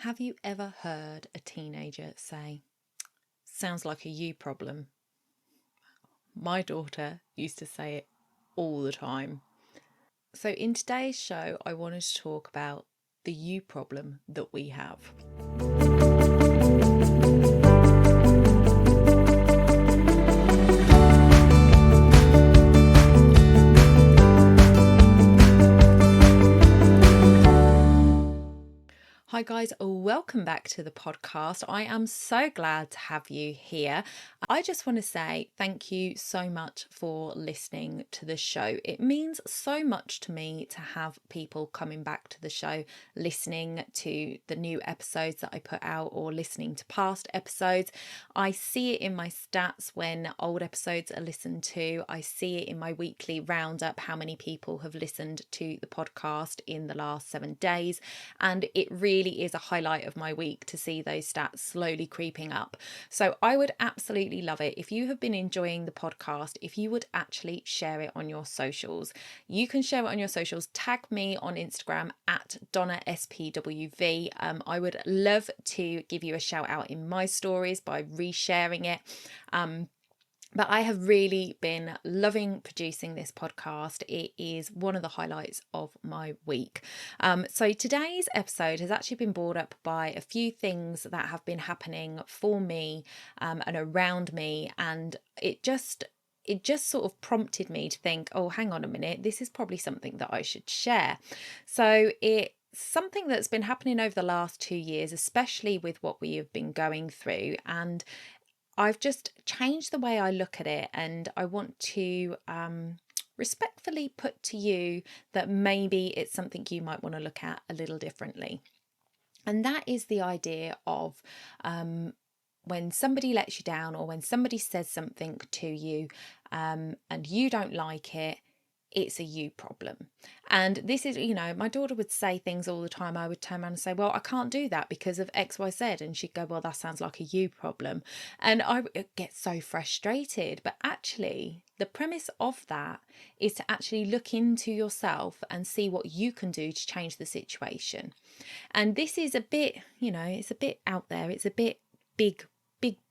Have you ever heard a teenager say, "Sounds like a you problem"? My daughter used to say it all the time. So, in today's show, I wanted to talk about the you problem that we have. Hi, guys, welcome back to the podcast. I am so glad to have you here. I just want to say thank you so much for listening to the show. It means so much to me to have people coming back to the show, listening to the new episodes that I put out or listening to past episodes. I see it in my stats when old episodes are listened to. I see it in my weekly roundup, how many people have listened to the podcast in the last 7 days. And it really is a highlight of my week to see those stats slowly creeping up. So I would absolutely love it if you have been enjoying the podcast, if you would actually share it on your socials. You can share it on your socials. Tag me on Instagram at DonnaSPWV. I would love to give you a shout out in my stories by resharing it. But I have really been loving producing this podcast. It is one of the highlights of my week. So today's episode has actually been brought up by a few things that have been happening for me and around me. And it just sort of prompted me to think, oh, hang on a minute, this is probably something that I should share. So it's something that's been happening over the last 2 years, especially with what we have been going through. And I've just changed the way I look at it, and I want to respectfully put to you that maybe it's something you might want to look at a little differently. And that is the idea of when somebody lets you down or when somebody says something to you and you don't like it. It's a you problem. And this is, my daughter would say things all the time. I would turn around and say, well, I can't do that because of XYZ. And she'd go, well, that sounds like a you problem. And I get so frustrated. But actually, the premise of that is to actually look into yourself and see what you can do to change the situation. And this is a bit, it's a bit out there. It's a bit big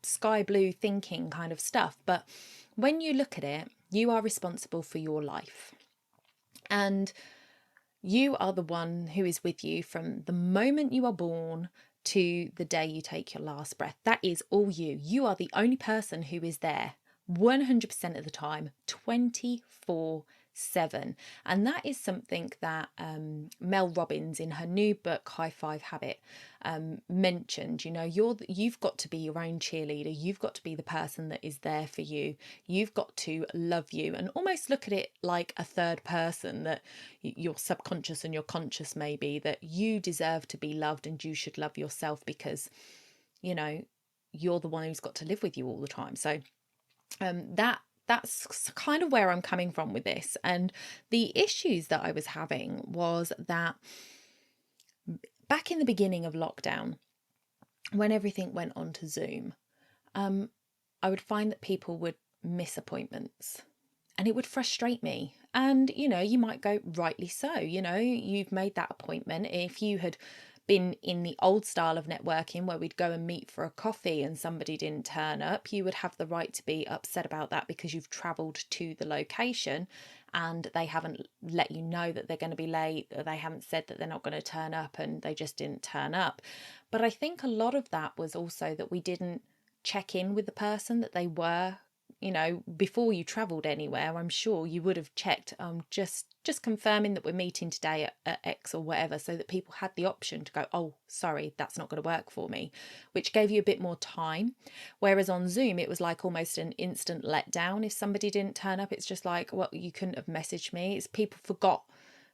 sky blue thinking kind of stuff. But when you look at it, you are responsible for your life. And you are the one who is with you from the moment you are born to the day you take your last breath. That is all you. You are the only person who is there 100% of the time, 24/7. And that is something that Mel Robbins in her new book High Five Habit mentioned. You've got to be your own cheerleader. You've got to be the person that is there for you. You've got to love you and almost look at it like a third person, that your subconscious and your conscious maybe, that you deserve to be loved and you should love yourself because you're the one who's got to live with you all the time. So that's kind of where I'm coming from with this. And the issues that I was having was that back in the beginning of lockdown, when everything went on to Zoom, I would find that people would miss appointments and it would frustrate me. And, you might go, rightly so, you've made that appointment. If you had been in the old style of networking where we'd go and meet for a coffee and somebody didn't turn up, you would have the right to be upset about that because you've travelled to the location and they haven't let you know that they're going to be late, or they haven't said that they're not going to turn up and they just didn't turn up. But I think a lot of that was also that we didn't check in with the person, that they were, before you travelled anywhere. I'm sure you would have checked, just confirming that we're meeting today at X or whatever, so that people had the option to go, oh, sorry, that's not going to work for me, which gave you a bit more time. Whereas on Zoom, it was like almost an instant letdown. If somebody didn't turn up, it's just like, well, you couldn't have messaged me. It's people forgot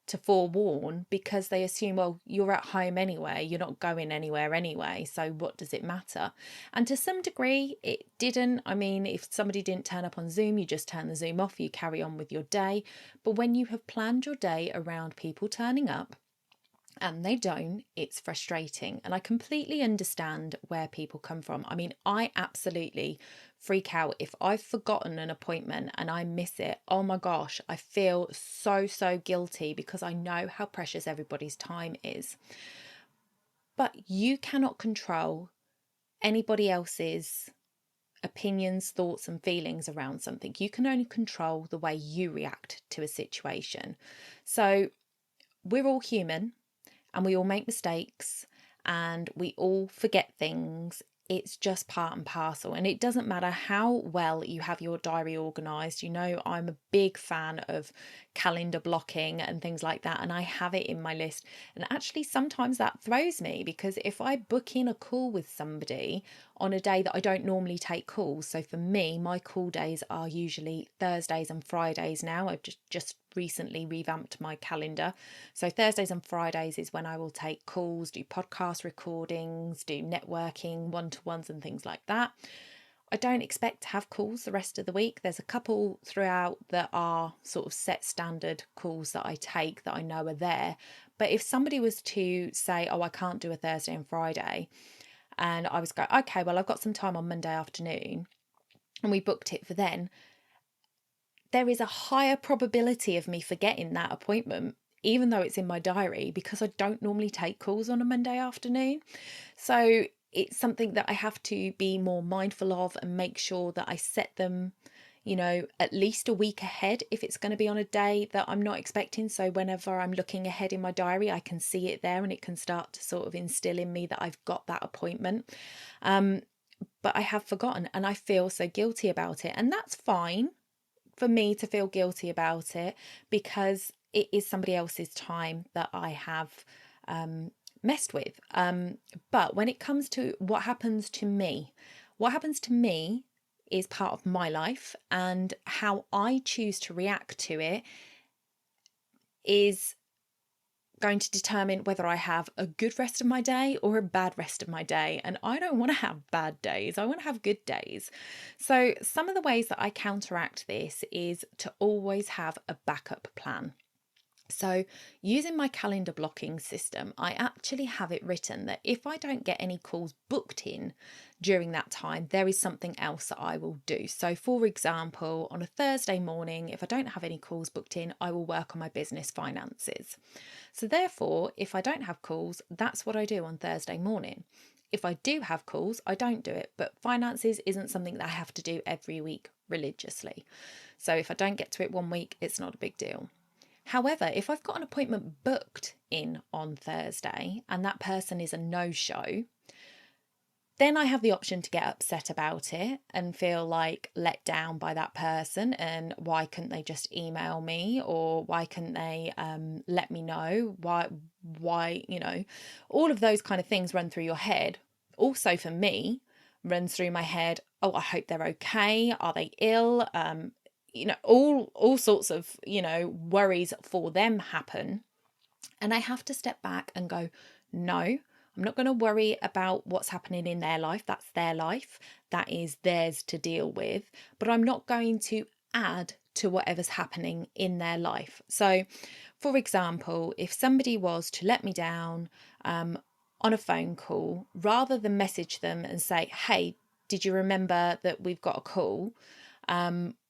to forewarn because they assume, well, you're at home anyway, you're not going anywhere anyway, so what does it matter? And to some degree it didn't. I mean, if somebody didn't turn up on Zoom, you just turn the Zoom off, you carry on with your day. But when you have planned your day around people turning up and they don't, it's frustrating. And I completely understand where people come from. I mean, I absolutely freak out if I've forgotten an appointment and I miss it. Oh my gosh, I feel so guilty because I know how precious everybody's time is. But you cannot control anybody else's opinions, thoughts, and feelings around something. You can only control the way you react to a situation. So we're all human and we all make mistakes and we all forget things. It's just part and parcel. And it doesn't matter how well you have your diary organised. You know, I'm a big fan of calendar blocking and things like that. And I have it in my list. And actually, sometimes that throws me, because if I book in a call with somebody on a day that I don't normally take calls, so for me, my call days are usually Thursdays and Fridays now. I've just recently revamped my calendar. So Thursdays and Fridays is when I will take calls, do podcast recordings, do networking, one-to-ones and things like that. I don't expect to have calls the rest of the week. There's a couple throughout that are sort of set standard calls that I take that I know are there. But if somebody was to say, oh, I can't do a Thursday and Friday, and I was going, okay, well, I've got some time on Monday afternoon, and we booked it for then, there is a higher probability of me forgetting that appointment, even though it's in my diary, because I don't normally take calls on a Monday afternoon. So it's something that I have to be more mindful of and make sure that I set them, you know, at least a week ahead if it's going to be on a day that I'm not expecting. So whenever I'm looking ahead in my diary, I can see it there and it can start to sort of instill in me that I've got that appointment. But I have forgotten and I feel so guilty about it. And that's fine for me to feel guilty about it, because it is somebody else's time that I have messed with. But when it comes to what happens to me is part of my life, and how I choose to react to it is going to determine whether I have a good rest of my day or a bad rest of my day. And I don't want to have bad days. I want to have good days. So some of the ways that I counteract this is to always have a backup plan. So using my calendar blocking system, I actually have it written that if I don't get any calls booked in during that time, there is something else that I will do. So for example, on a Thursday morning, if I don't have any calls booked in, I will work on my business finances. So therefore, if I don't have calls, that's what I do on Thursday morning. If I do have calls, I don't do it, but finances isn't something that I have to do every week religiously. So if I don't get to it one week, it's not a big deal. However, if I've got an appointment booked in on Thursday and that person is a no-show, then I have the option to get upset about it and feel like let down by that person, and why couldn't they just email me, or why couldn't they let me know, why, you know, all of those kind of things run through your head. Also for me, runs through my head, oh, I hope they're okay, are they ill, you know, all sorts of, you know, worries for them happen. And I have to step back and go, no, I'm not going to worry about what's happening in their life. That's their life. That is theirs to deal with. But I'm not going to add to whatever's happening in their life. So, for example, if somebody was to let me down on a phone call, rather than message them and say, hey, did you remember that we've got a call?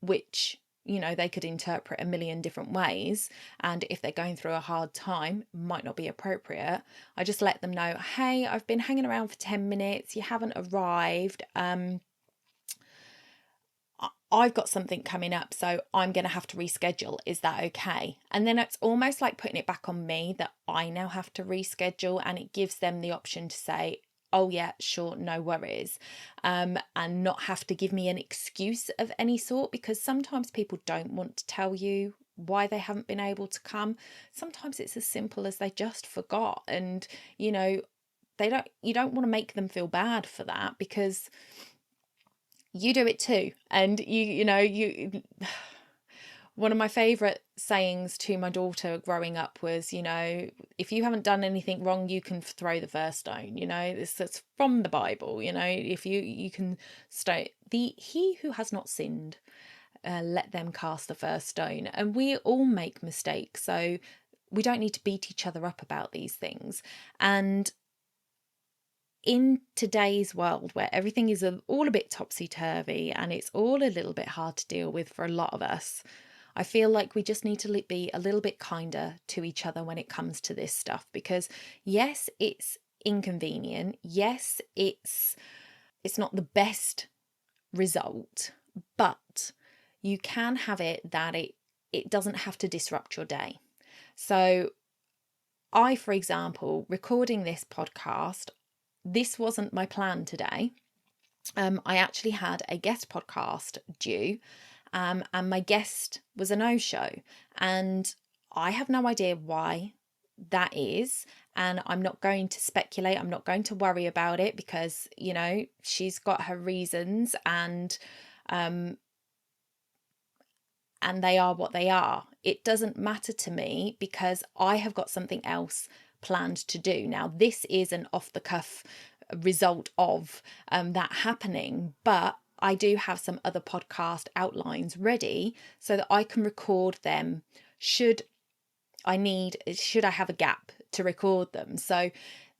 Which, you know, they could interpret a million different ways, and if they're going through a hard time, might not be appropriate. I just let them know, hey, I've been hanging around for 10 minutes, you haven't arrived, I've got something coming up, so I'm going to have to reschedule. Is that okay? And then it's almost like putting it back on me that I now have to reschedule, and it gives them the option to say, oh yeah, sure, no worries, and not have to give me an excuse of any sort, because sometimes people don't want to tell you why they haven't been able to come. Sometimes it's as simple as they just forgot, and you know, you don't want to make them feel bad for that, because you do it too. And you know, one of my favorite sayings to my daughter growing up was, you know, if you haven't done anything wrong, you can throw the first stone. You know, it's from the Bible. You know, if you can he who has not sinned, let them cast the first stone. And we all make mistakes, so we don't need to beat each other up about these things. And in today's world where everything is all a bit topsy-turvy and it's all a little bit hard to deal with for a lot of us, I feel like we just need to be a little bit kinder to each other when it comes to this stuff, because yes, it's inconvenient. Yes, it's not the best result, but you can have it that it doesn't have to disrupt your day. So I, for example, recording this podcast, this wasn't my plan today. I actually had a guest podcast due, and my guest was a no-show, and I have no idea why that is, and I'm not going to speculate. I'm not going to worry about it because, you know, she's got her reasons, and they are what they are. It doesn't matter to me because I have got something else planned to do. Now, this is an off the cuff result of that happening, but I do have some other podcast outlines ready so that I can record them should I have a gap to record them. So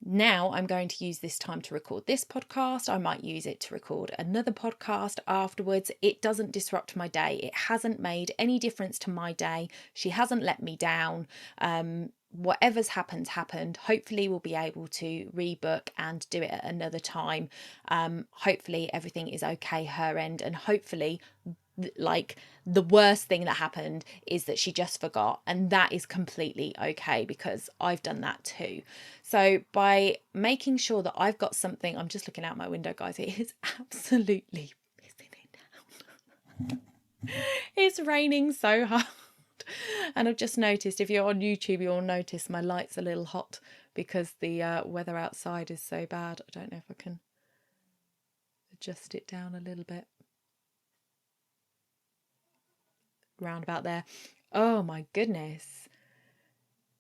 now I'm going to use this time to record this podcast. I might use it to record another podcast afterwards. It doesn't disrupt my day. It hasn't made any difference to my day. She hasn't let me down. Whatever's happened. Hopefully we'll be able to rebook and do it at another time. Hopefully everything is okay her end, and hopefully, like, the worst thing that happened is that she just forgot, and that is completely okay because I've done that too. So by making sure that I've got something, I'm just looking out my window, guys, it is absolutely pissing it down. It's raining so hard. And I've just noticed, if you're on YouTube, you'll notice my light's a little hot because the weather outside is so bad. I don't know if I can adjust it down a little bit. Round about there. Oh my goodness.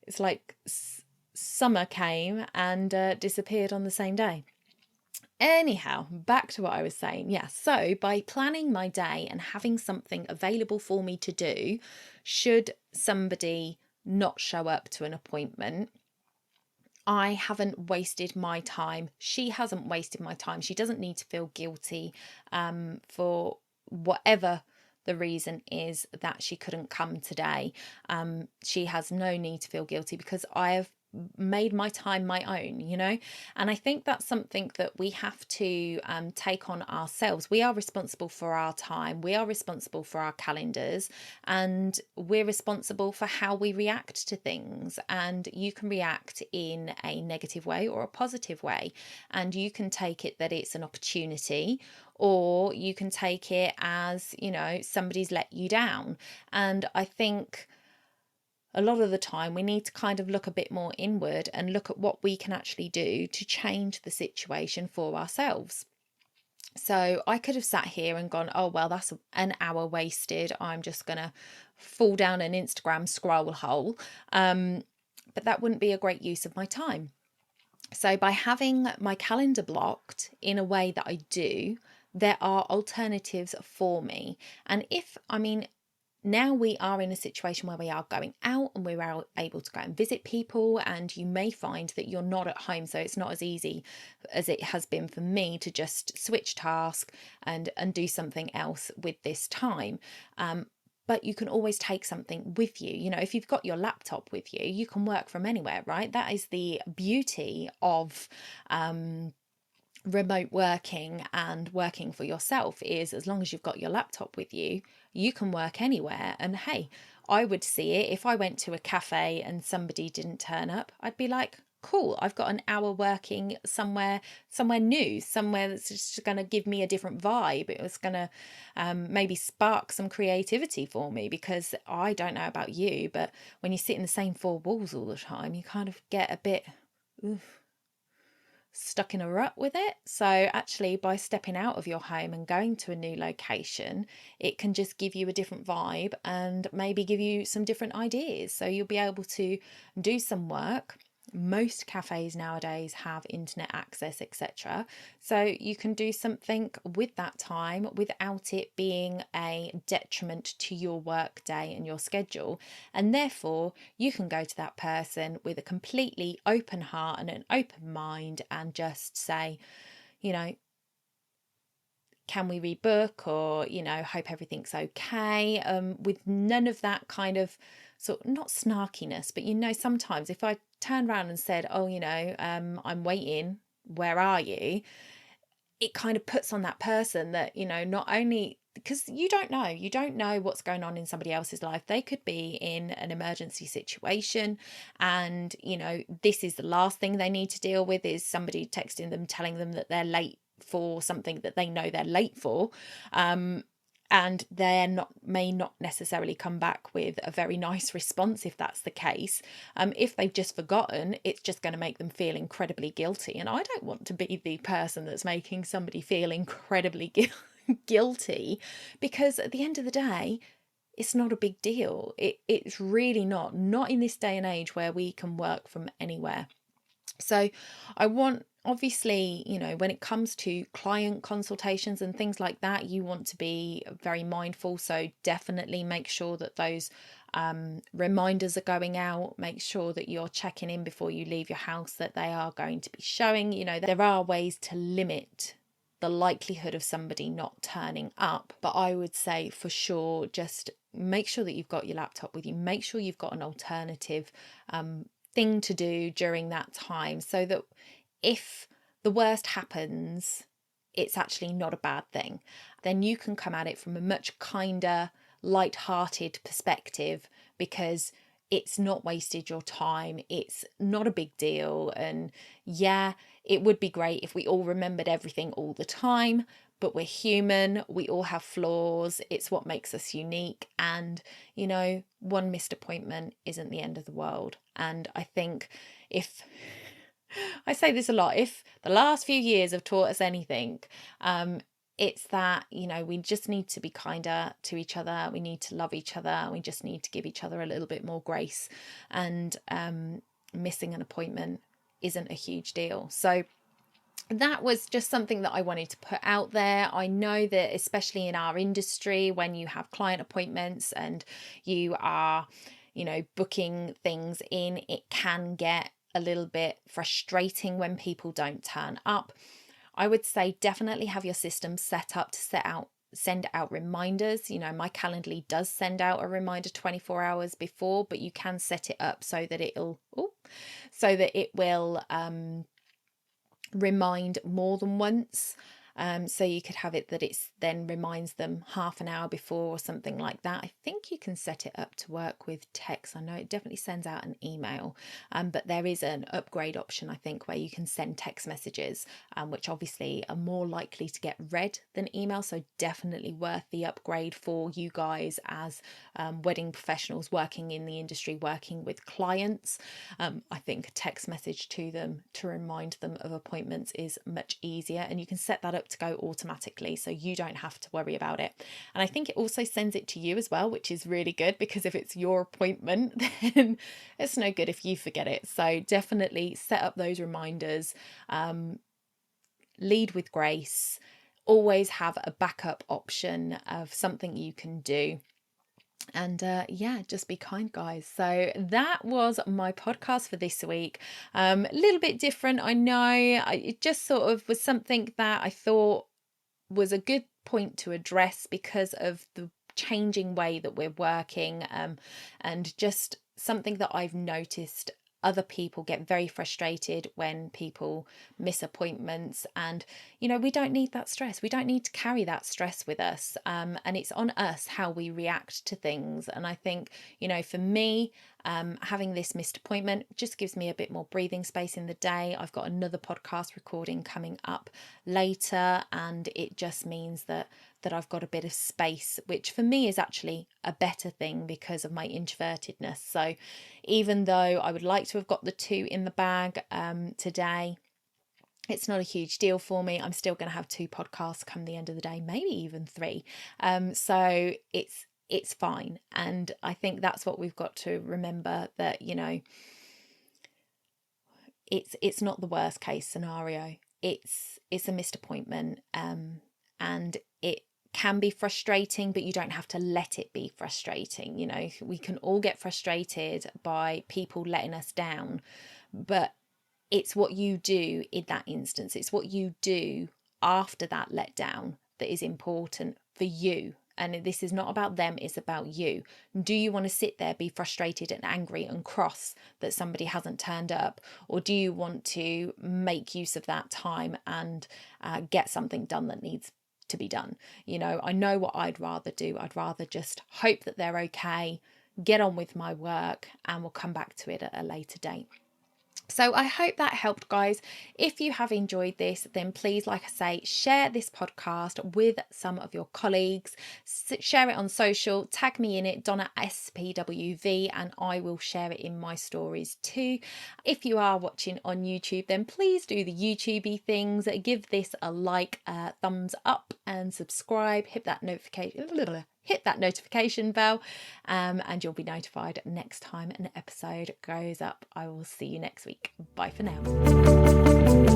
It's like summer came and disappeared on the same day. Anyhow, back to what I was saying. Yeah, so by planning my day and having something available for me to do, should somebody not show up to an appointment, I haven't wasted my time. She hasn't wasted my time. She doesn't need to feel guilty for whatever the reason is that she couldn't come today. She has no need to feel guilty because I have made my time my own, you know. And I think that's something that we have to take on ourselves. We are responsible for our time, we are responsible for our calendars, and we're responsible for how we react to things. And you can react in a negative way or a positive way, and you can take it that it's an opportunity, or you can take it as, you know, somebody's let you down. And I think a lot of the time we need to kind of look a bit more inward and look at what we can actually do to change the situation for ourselves. So I could have sat here and gone, oh, well, that's an hour wasted. I'm just going to fall down an Instagram scroll hole. But that wouldn't be a great use of my time. So by having my calendar blocked in a way that I do, there are alternatives for me. And now we are in a situation where we are going out and we're able to go and visit people, and you may find that you're not at home, so it's not as easy as it has been for me to just switch task and do something else with this time. But you can always take something with you. You know, if you've got your laptop with you, you can work from anywhere, right? That is the beauty of remote working and working for yourself, is as long as you've got your laptop with you, you can work anywhere. And hey, I would see it if I went to a cafe and somebody didn't turn up. I'd be like, cool, I've got an hour working somewhere new, somewhere that's just going to give me a different vibe. It was going to maybe spark some creativity for me, because I don't know about you, but when you sit in the same four walls all the time, you kind of get a bit stuck in a rut with it. So actually, by stepping out of your home and going to a new location, it can just give you a different vibe and maybe give you some different ideas. So you'll be able to do some work. Most cafes nowadays have internet access, etc. So you can do something with that time without it being a detriment to your work day and your schedule. And therefore, you can go to that person with a completely open heart and an open mind and just say, you know, can we rebook, or, you know, hope everything's okay, with none of that kind of sort of, not snarkiness, but, you know, sometimes if I turned around and said, oh, I'm waiting, where are you? It kind of puts on that person that, not only, because you don't know what's going on in somebody else's life. They could be in an emergency situation, and this is the last thing they need to deal with is somebody texting them telling them that they're late for something that they know they're late for. And may not necessarily come back with a very nice response if that's the case. If they've just forgotten, it's just going to make them feel incredibly guilty. And I don't want to be the person that's making somebody feel incredibly guilty, because at the end of the day, it's not a big deal. It's really not in this day and age where we can work from anywhere. So I want, obviously, when it comes to client consultations and things like that, you want to be very mindful. So definitely make sure that those reminders are going out. Make sure that you're checking in before you leave your house that they are going to be showing. There are ways to limit the likelihood of somebody not turning up, but I would say for sure, just make sure that you've got your laptop with you. Make sure you've got an alternative thing to do during that time, so that if the worst happens, it's actually not a bad thing. Then you can come at it from a much kinder, light-hearted perspective, because it's not wasted your time. It's not a big deal. And yeah, it would be great if we all remembered everything all the time, but we're human. We all have flaws. It's what makes us unique. And, one missed appointment isn't the end of the world. And I think, if I say this a lot, if the last few years have taught us anything, it's that, we just need to be kinder to each other. We need to love each other. We just need to give each other a little bit more grace. And missing an appointment isn't a huge deal. So that was just something that I wanted to put out there. I know that especially in our industry, when you have client appointments and you are, booking things in, it can get a little bit frustrating when people don't turn up. I would say definitely have your system set up to send out reminders. My Calendly does send out a reminder 24 hours before, but you can set it up so that it will remind more than once. So you could have it that it's then reminds them half an hour before or something like that. I think you can set it up to work with text. I know it definitely sends out an email, but there is an upgrade option, I think, where you can send text messages, which obviously are more likely to get read than email. So definitely worth the upgrade for you guys as wedding professionals working in the industry, working with clients. I think a text message to them to remind them of appointments is much easier, and you can set that up to go automatically, so you don't have to worry about it. And I think it also sends it to you as well, which is really good, because if it's your appointment, then it's no good if you forget it. So definitely set up those reminders, lead with grace, always have a backup option of something you can do. And just be kind, guys. So that was my podcast for this week. A little bit different, I know. It just sort of was something that I thought was a good point to address because of the changing way that we're working, and just something that I've noticed other people get very frustrated when people miss appointments. And we don't need that stress. We don't need to carry that stress with us, and it's on us how we react to things. And I think, for me, having this missed appointment just gives me a bit more breathing space in the day. I've got another podcast recording coming up later, and it just means that I've got a bit of space, which for me is actually a better thing because of my introvertedness. So even though I would like to have got the 2 in the bag today, it's not a huge deal for me. I'm still going to have 2 podcasts come the end of the day, maybe even 3. So it's fine. And I think that's what we've got to remember, that, it's not the worst case scenario. It's a missed appointment, and it can be frustrating, but you don't have to let it be frustrating. We can all get frustrated by people letting us down, but it's what you do in that instance. It's what you do after that letdown that is important for you. And this is not about them, it's about you. Do you want to sit there, be frustrated and angry and cross that somebody hasn't turned up? Or do you want to make use of that time and get something done that needs to be done? You know, I know what I'd rather do. I'd rather just hope that they're okay, get on with my work, and we'll come back to it at a later date. So I hope that helped, guys. If you have enjoyed this, then please, like I say, share this podcast with some of your colleagues, share it on social, tag me in it, Donna SPWV, and I will share it in my stories too. If you are watching on YouTube, then please do the YouTubey things, give this a like, thumbs up, and subscribe, hit that notification bell, and you'll be notified next time an episode goes up. I will see you next week. Bye for now.